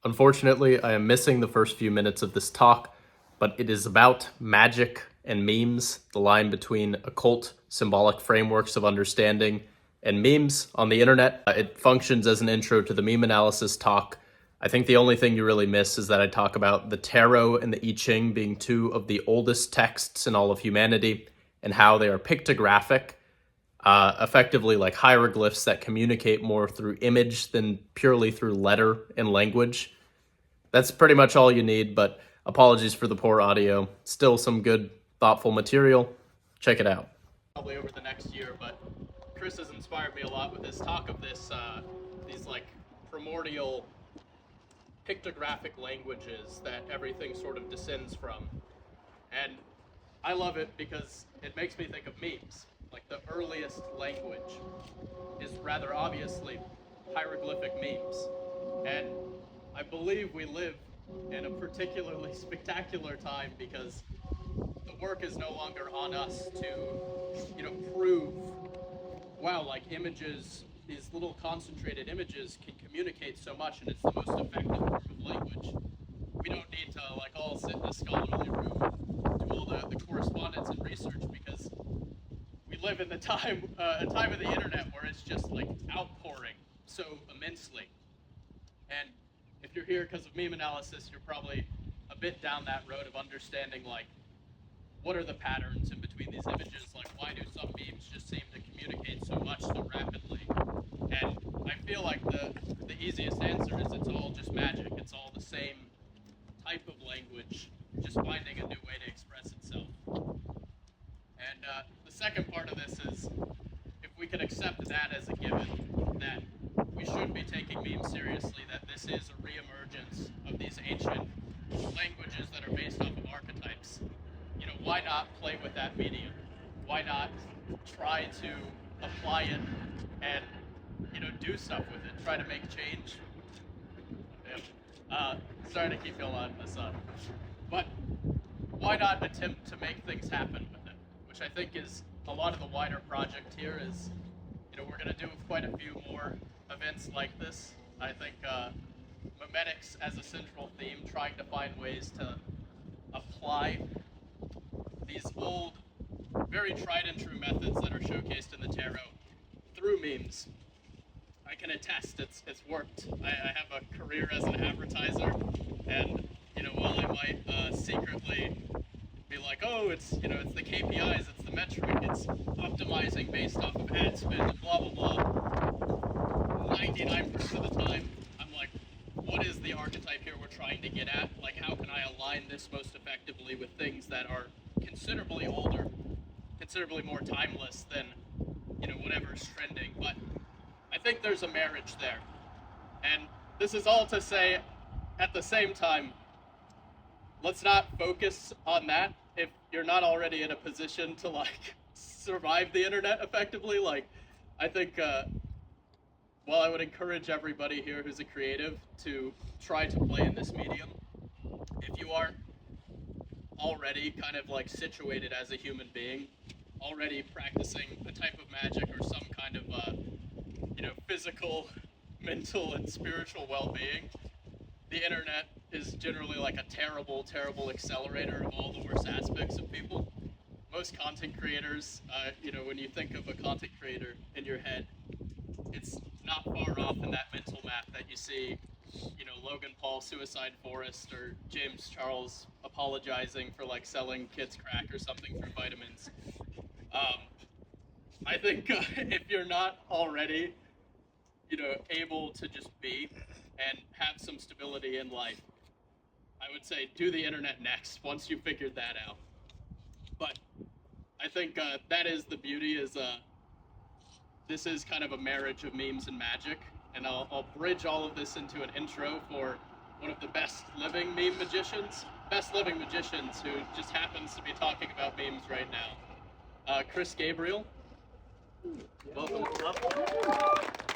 Unfortunately, I am missing the first few minutes of this talk, but it is about magic and memes, the line between occult symbolic frameworks of understanding and memes on the internet. It functions as an intro to the meme analysis talk. I think the only thing you really miss is that I talk about the tarot and the I Ching being two of the oldest texts in all of humanity and how they are pictographic, effectively like hieroglyphs that communicate more through image than purely through letter and language. That's pretty much all you need, but apologies for the poor audio. Still some good, thoughtful material. Check it out. Probably over the next year, but Chris has inspired me a lot with his talk of these like primordial pictographic languages that everything sort of descends from. And I love it because it makes me think of memes. Like the earliest language is rather obviously hieroglyphic memes. And I believe we live in a particularly spectacular time because the work is no longer on us to, prove, wow, like images, these little concentrated images can communicate so much and it's the most effective form of language. We don't need to all sit in a scholarly room and do all the correspondence and research because we live in a time of the internet where it's just outpouring so immensely. And if you're here because of meme analysis, you're probably a bit down that road of understanding what are the patterns in between these images, why do some memes just seem to communicate so much so rapidly? And I feel like the easiest answer is it's all just magic. It's all the same type of language, just finding a new way to express itself. And the second part of this is if we can accept that as a given, that we should be taking memes seriously, that this is a reemergence of these ancient languages that are based off of archetypes. Why not play with that medium? Why not try to apply it and, do stuff with it, try to make change? Sorry to keep going on in the sun. But why not attempt to make things happen with it? Which I think is a lot of the wider project here is, we're going to do quite a few more events like this. I think memetics as a central theme, trying to find ways to apply these old, very tried and true methods that are showcased in the tarot through memes. I can attest it's worked. I have a career as an advertiser, and while I might secretly be like, oh, it's the KPIs, it's the metric, it's optimizing based off of ad spend and blah blah blah. 99% of the time, I'm like, what is the archetype here we're trying to get at? How can I align this most effectively with things that are considerably older, considerably more timeless than whatever's trending? But I think there's a marriage there, and this is all to say, at the same time, let's not focus on that if you're not already in a position to survive the internet effectively. I think while I would encourage everybody here who's a creative to try to play in this medium, if you aren't already kind of situated as a human being, already practicing a type of magic or some kind of physical, mental, and spiritual well-being, the internet is generally a terrible, terrible accelerator of all the worst aspects of people. Most content creators, when you think of a content creator in your head, it's not far off in that mental map that you see, Logan Paul, Suicide Forest, or James Charles apologizing for selling kids crack or something through vitamins. I think if you're not already, able to just be and have some stability in life, I would say do the internet next once you figured that out. But I think that is the beauty, is this is kind of a marriage of memes and magic, and I'll bridge all of this into an intro for one of the best living magicians who just happens to be talking about memes right now. Chris Gabriel. Welcome up.